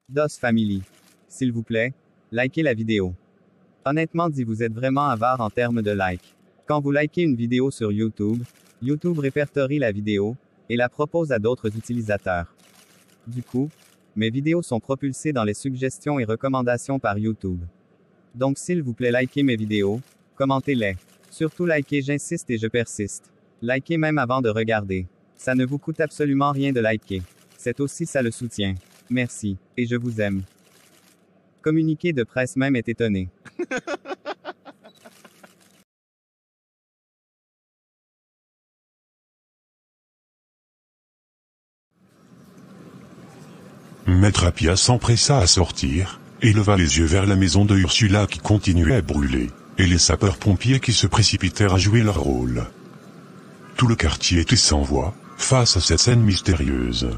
DOS Family. S'il vous plaît, likez la vidéo. Honnêtement dit, vous êtes vraiment avare en termes de likes. Quand vous likez une vidéo sur YouTube, YouTube répertorie la vidéo et la propose à d'autres utilisateurs. Du coup, mes vidéos sont propulsées dans les suggestions et recommandations par YouTube. Donc s'il vous plaît, likez mes vidéos, commentez-les. Surtout likez, j'insiste et je persiste. Likez même avant de regarder. Ça ne vous coûte absolument rien de liker. C'est aussi ça le soutien. Merci, et je vous aime. Communiqué de presse même est étonné. Maître Appia s'empressa à sortir, et leva les yeux vers la maison de Ursula qui continuait à brûler, et les sapeurs-pompiers qui se précipitèrent à jouer leur rôle. Tout le quartier était sans voix, face à cette scène mystérieuse.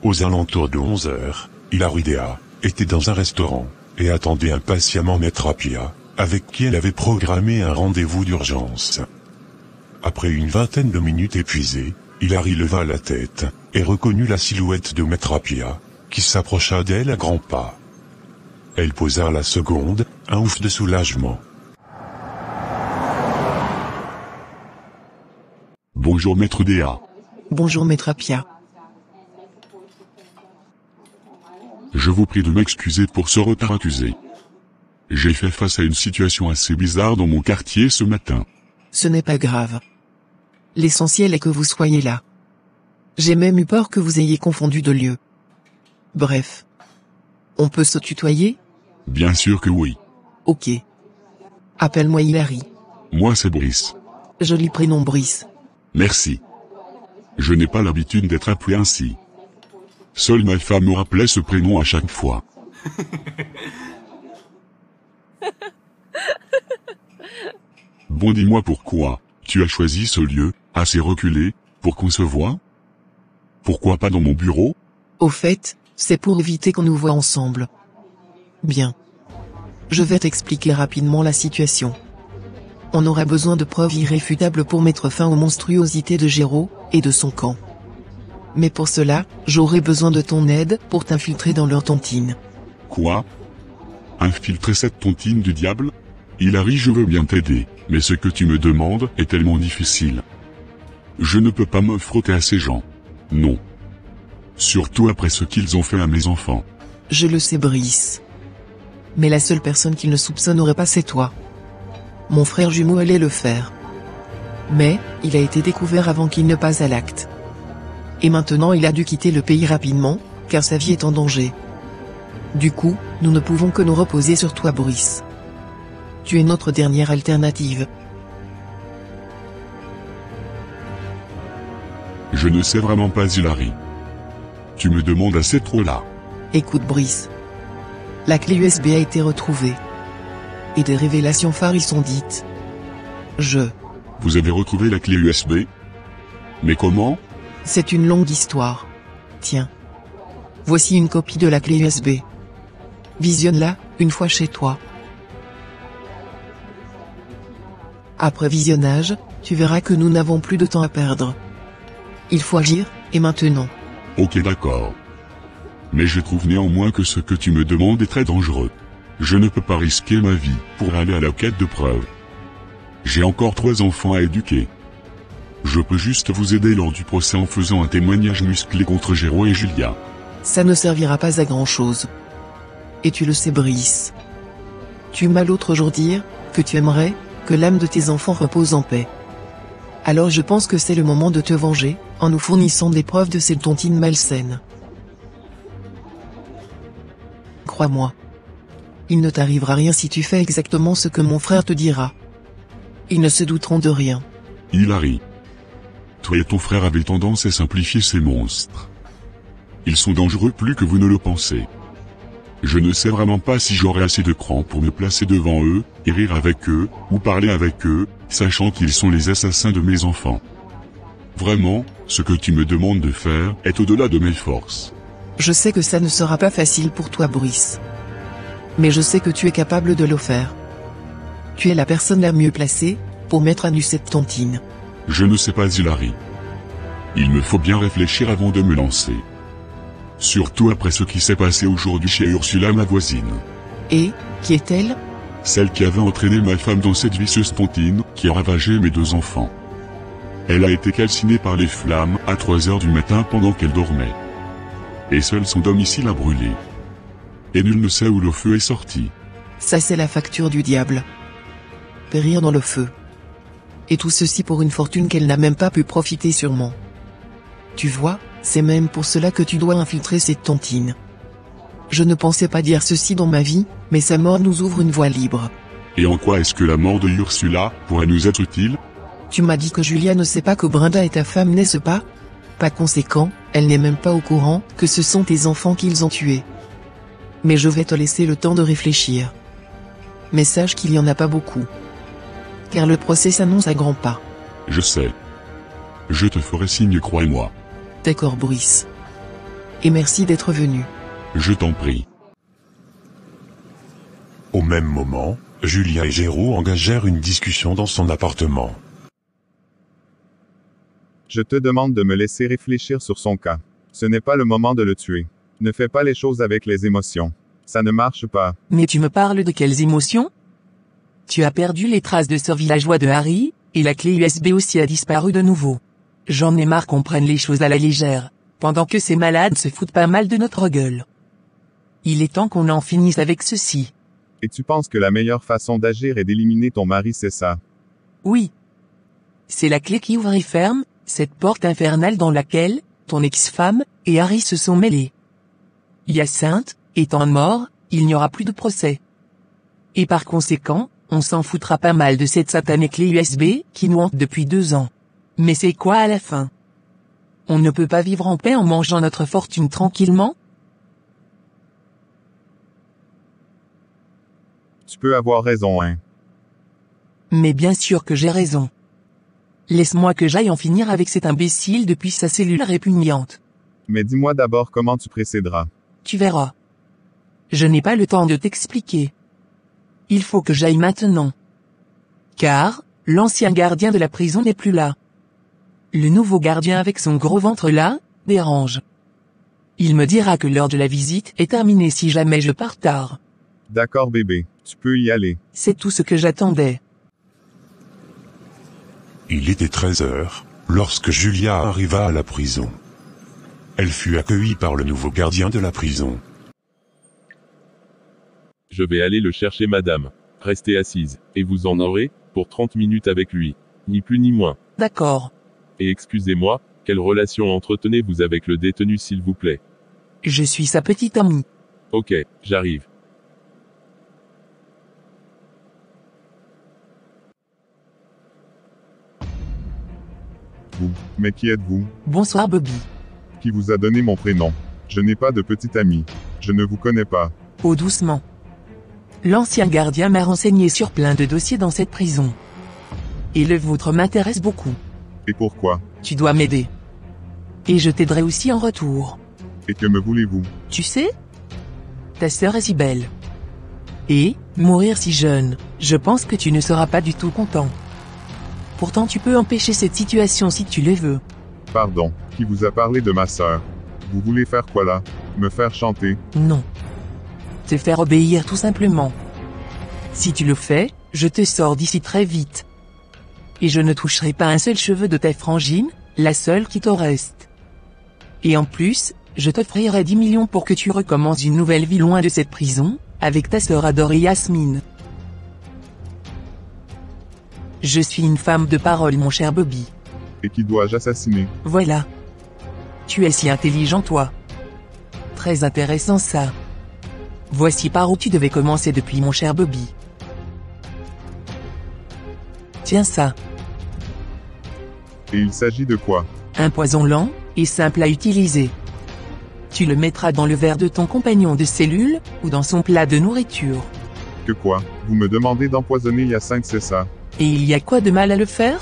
Aux alentours de 11 heures, Hilary Dea était dans un restaurant, et attendait impatiemment Maître Appia, avec qui elle avait programmé un rendez-vous d'urgence. Après une vingtaine de minutes épuisées, Hilary leva la tête, et reconnut la silhouette de Maître Appia, qui s'approcha d'elle à grands pas. Elle posa la seconde, un ouf de soulagement. Bonjour Maître Dea. Bonjour Maître Appia. Je vous prie de m'excuser pour ce retard accusé. J'ai fait face à une situation assez bizarre dans mon quartier ce matin. Ce n'est pas grave. L'essentiel est que vous soyez là. J'ai même eu peur que vous ayez confondu de lieu. Bref. On peut se tutoyer? Bien sûr que oui. Ok. Appelle-moi Hilary. Moi c'est Brice. Joli prénom Brice. Merci. Je n'ai pas l'habitude d'être appelé ainsi. Seule ma femme me rappelait ce prénom à chaque fois. Bon, dis-moi pourquoi tu as choisi ce lieu, assez reculé, pour qu'on se voie? Pourquoi pas dans mon bureau? Au fait, c'est pour éviter qu'on nous voie ensemble. Bien. Je vais t'expliquer rapidement la situation. On aura besoin de preuves irréfutables pour mettre fin aux monstruosités de Géraud, et de son camp. Mais pour cela, j'aurai besoin de ton aide pour t'infiltrer dans leur tontine. Quoi? Infiltrer cette tontine du diable? Hilary, je veux bien t'aider, mais ce que tu me demandes est tellement difficile. Je ne peux pas me frotter à ces gens. Non. Surtout après ce qu'ils ont fait à mes enfants. Je le sais Brice. Mais la seule personne qu'ils ne soupçonneraient pas c'est toi. Mon frère jumeau allait le faire. Mais, il a été découvert avant qu'il ne passe à l'acte. Et maintenant il a dû quitter le pays rapidement, car sa vie est en danger. Du coup, nous ne pouvons que nous reposer sur toi Brice. Tu es notre dernière alternative. Je ne sais vraiment pas Hilary. Tu me demandes assez trop là. Écoute Brice. La clé USB a été retrouvée. Et des révélations phares y sont dites. Vous avez retrouvé la clé USB? Mais comment? C'est une longue histoire. Tiens. Voici une copie de la clé USB. Visionne-la, une fois chez toi. Après visionnage, tu verras que nous n'avons plus de temps à perdre. Il faut agir, et maintenant. Ok d'accord. Mais je trouve néanmoins que ce que tu me demandes est très dangereux. Je ne peux pas risquer ma vie pour aller à la quête de preuves. J'ai encore 3 enfants à éduquer. Je peux juste vous aider lors du procès en faisant un témoignage musclé contre Géraud et Julia. Ça ne servira pas à grand chose. Et tu le sais Brice. Tu m'as l'autre jour dire, que tu aimerais, que l'âme de tes enfants repose en paix. Alors je pense que c'est le moment de te venger, en nous fournissant des preuves de cette tontine malsaine. Crois-moi. Il ne t'arrivera rien si tu fais exactement ce que mon frère te dira. Ils ne se douteront de rien. Hilary. Toi et ton frère avez tendance à simplifier ces monstres. Ils sont dangereux plus que vous ne le pensez. Je ne sais vraiment pas si j'aurai assez de cran pour me placer devant eux, et rire avec eux, ou parler avec eux, sachant qu'ils sont les assassins de mes enfants. Vraiment, ce que tu me demandes de faire est au-delà de mes forces. Je sais que ça ne sera pas facile pour toi Brice. Mais je sais que tu es capable de le faire. Tu es la personne la mieux placée, pour mettre à nu cette tontine. Je ne sais pas Hilary. Il me faut bien réfléchir avant de me lancer. Surtout après ce qui s'est passé aujourd'hui chez Ursula, ma voisine. Et, qui est-elle? Celle qui avait entraîné ma femme dans cette vicieuse tontine, qui a ravagé mes 2 enfants. Elle a été calcinée par les flammes, à 3 heures du matin pendant qu'elle dormait. Et seul son domicile a brûlé. Et nul ne sait où le feu est sorti. Ça c'est la facture du diable. Périr dans le feu. Et tout ceci pour une fortune qu'elle n'a même pas pu profiter sûrement. Tu vois, c'est même pour cela que tu dois infiltrer cette tontine. Je ne pensais pas dire ceci dans ma vie, mais sa mort nous ouvre une voie libre. Et en quoi est-ce que la mort de Ursula pourrait nous être utile? Tu m'as dit que Julia ne sait pas que Brenda est ta femme, n'est-ce pas? Par conséquent, elle n'est même pas au courant que ce sont tes enfants qu'ils ont tués. Mais je vais te laisser le temps de réfléchir. Mais sache qu'il y en a pas beaucoup. Car le procès s'annonce à grands pas. Je sais. Je te ferai signe, crois-moi. D'accord, Brice. Et merci d'être venu. Je t'en prie. Au même moment, Julia et Géraud engagèrent une discussion dans son appartement. Je te demande de me laisser réfléchir sur son cas. Ce n'est pas le moment de le tuer. Ne fais pas les choses avec les émotions. Ça ne marche pas. Mais tu me parles de quelles émotions? Tu as perdu les traces de ce villageois de Harry, et la clé USB aussi a disparu de nouveau. J'en ai marre qu'on prenne les choses à la légère, pendant que ces malades se foutent pas mal de notre gueule. Il est temps qu'on en finisse avec ceci. Et tu penses que la meilleure façon d'agir est d'éliminer ton mari, c'est ça? Oui. C'est la clé qui ouvre et ferme cette porte infernale dans laquelle ton ex-femme et Harry se sont mêlés. Hyacinthe étant mort, il n'y aura plus de procès. Et par conséquent, on s'en foutra pas mal de cette satanée clé USB qui nous hante depuis 2 ans. Mais c'est quoi à la fin? On ne peut pas vivre en paix en mangeant notre fortune tranquillement? Tu peux avoir raison, hein. Mais bien sûr que j'ai raison. Laisse-moi que j'aille en finir avec cet imbécile depuis sa cellule répugnante. Mais dis-moi d'abord comment tu procéderas. Tu verras. Je n'ai pas le temps de t'expliquer. Il faut que j'aille maintenant. Car, l'ancien gardien de la prison n'est plus là. Le nouveau gardien avec son gros ventre là, dérange. Il me dira que l'heure de la visite est terminée si jamais je pars tard. D'accord bébé, tu peux y aller. C'est tout ce que j'attendais. Il était 13 heures, lorsque Julia arriva à la prison. Elle fut accueillie par le nouveau gardien de la prison. Je vais aller le chercher madame. Restez assise, et vous en aurez, pour 30 minutes avec lui. Ni plus ni moins. D'accord. Et excusez-moi, quelle relation entretenez-vous avec le détenu s'il vous plaît? Je suis sa petite amie. Ok, j'arrive. Vous, mais qui êtes-vous? Bonsoir Bobby. Qui vous a donné mon prénom? Je n'ai pas de petite amie. Je ne vous connais pas. Oh doucement. L'ancien gardien m'a renseigné sur plein de dossiers dans cette prison. Et le vôtre m'intéresse beaucoup. Et pourquoi? Tu dois m'aider. Et je t'aiderai aussi en retour. Et que me voulez-vous? Tu sais? Ta sœur est si belle. Et, mourir si jeune, je pense que tu ne seras pas du tout content. Pourtant tu peux empêcher cette situation si tu le veux. Pardon, qui vous a parlé de ma sœur? Vous voulez faire quoi là? Me faire chanter? Non. Te faire obéir tout simplement. Si tu le fais, je te sors d'ici très vite. Et je ne toucherai pas un seul cheveu de ta frangine, la seule qui te reste. Et en plus, je t'offrirai 10 millions pour que tu recommences une nouvelle vie loin de cette prison, avec ta sœur adorée Yasmine. Je suis une femme de parole mon cher Bobby. Et qui dois-je assassiner? Voilà. Tu es si intelligent toi. Très intéressant ça. Voici par où tu devais commencer depuis mon cher Bobby. Tiens ça. Et il s'agit de quoi? Un poison lent, et simple à utiliser. Tu le mettras dans le verre de ton compagnon de cellule, ou dans son plat de nourriture. Que quoi? Vous me demandez d'empoisonner Hyacinthe, c'est ça? Et il y a quoi de mal à le faire?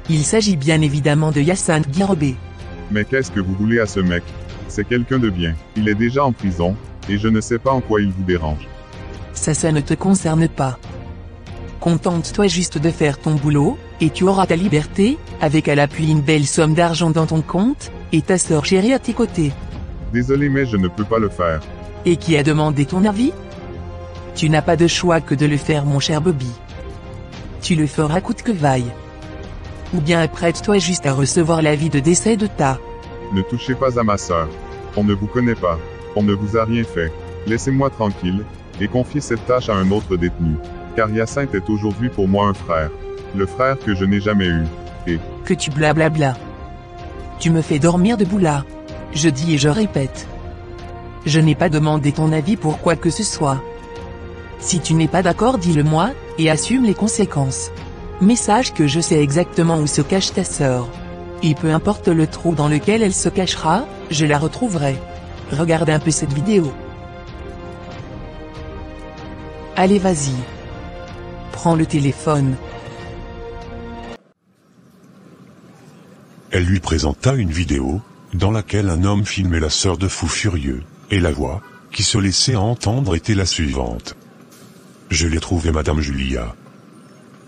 Il s'agit bien évidemment de Hyacinthe Guirobé. Mais qu'est-ce que vous voulez à ce mec? C'est quelqu'un de bien. Il est déjà en prison, et je ne sais pas en quoi il vous dérange. Ça ne te concerne pas. Contente-toi juste de faire ton boulot, et tu auras ta liberté, avec à l'appui une belle somme d'argent dans ton compte, et ta sœur chérie à tes côtés. Désolé mais je ne peux pas le faire. Et qui a demandé ton avis? Tu n'as pas de choix que de le faire mon cher Bobby. Tu le feras coûte que vaille. Ou bien apprête-toi juste à recevoir l'avis de décès de ta... Ne touchez pas à ma sœur. On ne vous connaît pas. On ne vous a rien fait. Laissez-moi tranquille, et confiez cette tâche à un autre détenu. Car Hyacinthe est aujourd'hui pour moi un frère. Le frère que je n'ai jamais eu. Et... Que tu blablabla. Tu me fais dormir debout là. Je dis et je répète. Je n'ai pas demandé ton avis pour quoi que ce soit. Si tu n'es pas d'accord, dis-le-moi, et assume les conséquences. Mais sache que je sais exactement où se cache ta sœur. Et peu importe le trou dans lequel elle se cachera, je la retrouverai. Regarde un peu cette vidéo. Allez vas-y. Prends le téléphone. Elle lui présenta une vidéo, dans laquelle un homme filmait la sœur de Fou Furieux, et la voix, qui se laissait entendre était la suivante. Je l'ai trouvée Madame Julia.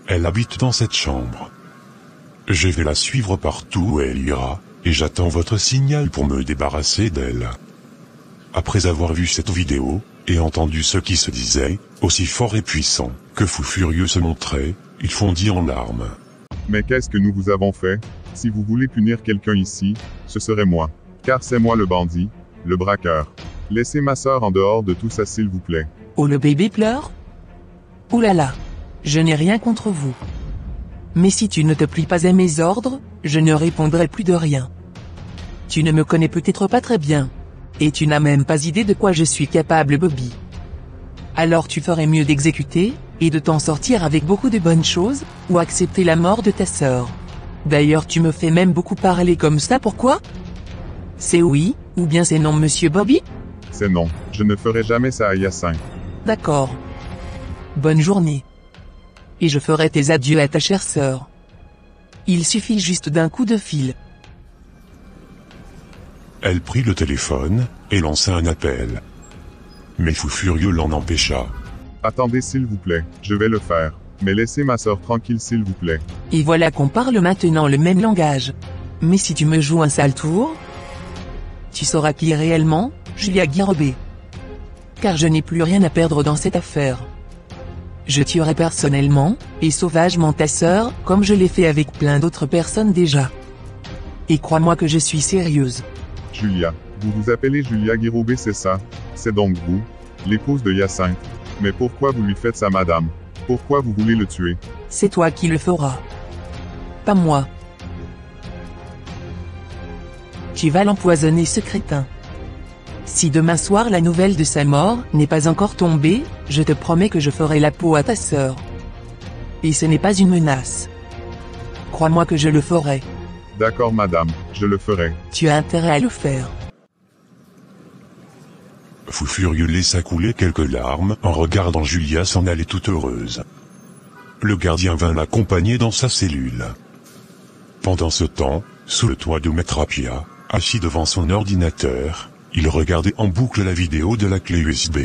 Elle habite dans cette chambre. Je vais la suivre partout où elle ira, et j'attends votre signal pour me débarrasser d'elle. Après avoir vu cette vidéo, et entendu ce qui se disait, aussi fort et puissant, que Fou Furieux se montrait, il fondit en larmes. Mais qu'est-ce que nous vous avons fait? Si vous voulez punir quelqu'un ici, ce serait moi. Car c'est moi le bandit, le braqueur. Laissez ma sœur en dehors de tout ça s'il vous plaît. Oh le bébé pleure? Ouh là là. Je n'ai rien contre vous. Mais si tu ne te plies pas à mes ordres, je ne répondrai plus de rien. Tu ne me connais peut-être pas très bien. Et tu n'as même pas idée de quoi je suis capable Bobby. Alors tu ferais mieux d'exécuter, et de t'en sortir avec beaucoup de bonnes choses, ou accepter la mort de ta sœur. D'ailleurs tu me fais même beaucoup parler comme ça, pourquoi? C'est oui, ou bien c'est non monsieur Bobby? C'est non, je ne ferai jamais ça à Hyacinthe. D'accord. Bonne journée. Et je ferai tes adieux à ta chère sœur. Il suffit juste d'un coup de fil. Elle prit le téléphone, et lança un appel. Mais Fou Furieux l'en empêcha. Attendez s'il vous plaît, je vais le faire. Mais laissez ma sœur tranquille s'il vous plaît. Et voilà qu'on parle maintenant le même langage. Mais si tu me joues un sale tour, tu sauras qui est réellement, Julia Guirobé. Car je n'ai plus rien à perdre dans cette affaire. Je tuerai personnellement, et sauvagement ta sœur, comme je l'ai fait avec plein d'autres personnes déjà. Et crois-moi que je suis sérieuse. Julia, vous vous appelez Julia Guirobé, c'est ça? C'est donc vous, l'épouse de Hyacinthe. Mais pourquoi vous lui faites ça madame? Pourquoi vous voulez le tuer? C'est toi qui le feras. Pas moi. Tu vas l'empoisonner ce crétin. Si demain soir la nouvelle de sa mort n'est pas encore tombée, je te promets que je ferai la peau à ta sœur. Et ce n'est pas une menace. Crois-moi que je le ferai. D'accord madame, je le ferai. Tu as intérêt à le faire. Fou Furieux laissa couler quelques larmes en regardant Julia s'en aller toute heureuse. Le gardien vint l'accompagner dans sa cellule. Pendant ce temps, sous le toit de Maître Apia, assis devant son ordinateur, il regardait en boucle la vidéo de la clé USB.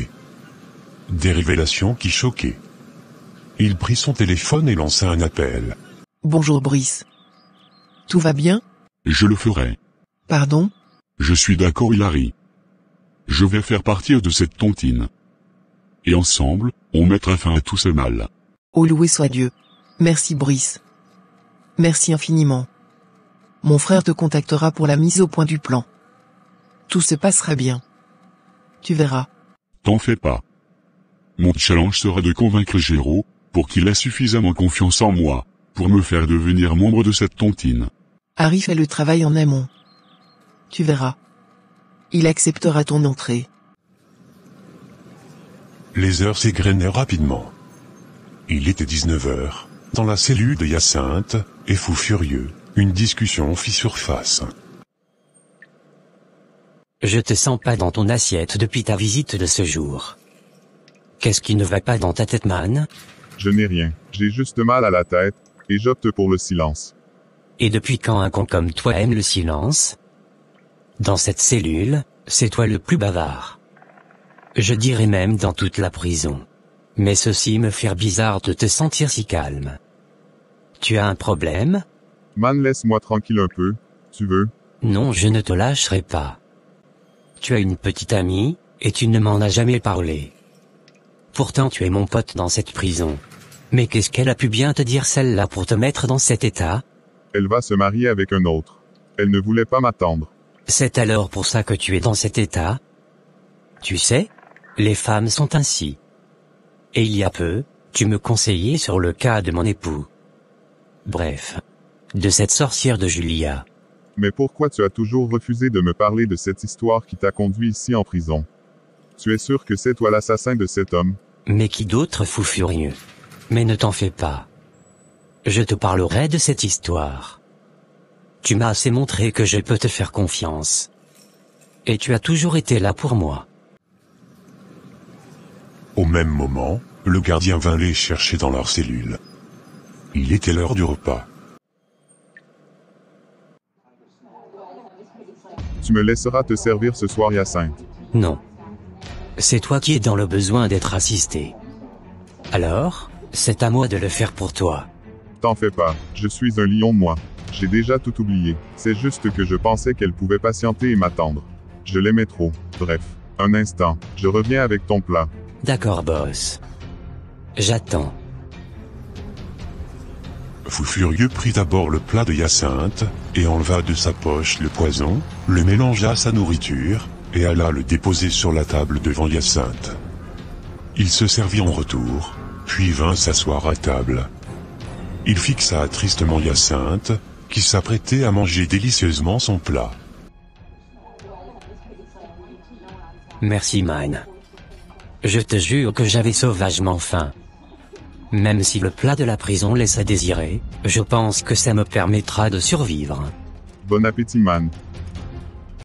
Des révélations qui choquaient. Il prit son téléphone et lança un appel. Bonjour Brice. Tout va bien? Je le ferai. Pardon? Je suis d'accord Hilary. Je vais faire partir de cette tontine. Et ensemble, on mettra fin à tout ce mal. Oh loué soit Dieu. Merci Brice. Merci infiniment. Mon frère te contactera pour la mise au point du plan. Tout se passera bien. Tu verras. T'en fais pas. Mon challenge sera de convaincre Géraud, pour qu'il ait suffisamment confiance en moi, pour me faire devenir membre de cette tontine. Harry fait le travail en amont. Tu verras. Il acceptera ton entrée. Les heures s'égrenaient rapidement. Il était 19h, dans la cellule de Hyacinthe, et Fou Furieux, une discussion fit surface. Je te sens pas dans ton assiette depuis ta visite de ce jour. Qu'est-ce qui ne va pas dans ta tête, man? Je n'ai rien, j'ai juste mal à la tête, et j'opte pour le silence. Et depuis quand un con comme toi aime le silence? Dans cette cellule, c'est toi le plus bavard. Je dirais même dans toute la prison. Mais ceci me fait bizarre de te sentir si calme. Tu as un problème? Man, laisse-moi tranquille un peu, tu veux? Non, je ne te lâcherai pas. Tu as une petite amie, et tu ne m'en as jamais parlé. Pourtant tu es mon pote dans cette prison. Mais qu'est-ce qu'elle a pu bien te dire celle-là pour te mettre dans cet état? Elle va se marier avec un autre. Elle ne voulait pas m'attendre. C'est alors pour ça que tu es dans cet état? Tu sais, les femmes sont ainsi. Et il y a peu, tu me conseillais sur le cas de mon époux. Bref. De cette sorcière de Julia. Mais pourquoi tu as toujours refusé de me parler de cette histoire qui t'a conduit ici en prison? Tu es sûr que c'est toi l'assassin de cet homme? Mais qui d'autre fou furieux? Mais ne t'en fais pas. Je te parlerai de cette histoire. Tu m'as assez montré que je peux te faire confiance. Et tu as toujours été là pour moi. Au même moment, le gardien vint les chercher dans leur cellule. Il était l'heure du repas. Tu me laisseras te servir ce soir, Hyacinthe. Non. C'est toi qui es dans le besoin d'être assisté. Alors, c'est à moi de le faire pour toi. T'en fais pas, je suis un lion moi. J'ai déjà tout oublié. C'est juste que je pensais qu'elle pouvait patienter et m'attendre. Je l'aimais trop. Bref, un instant, je reviens avec ton plat. D'accord, boss. J'attends. Fou furieux prit d'abord le plat de Hyacinthe, et enleva de sa poche le poison, le mélangea à sa nourriture, et alla le déposer sur la table devant Hyacinthe. Il se servit en retour, puis vint s'asseoir à table. Il fixa tristement Hyacinthe, qui s'apprêtait à manger délicieusement son plat. Merci, Mine. Je te jure que j'avais sauvagement faim. Même si le plat de la prison laisse à désirer, je pense que ça me permettra de survivre. Bon appétit, man.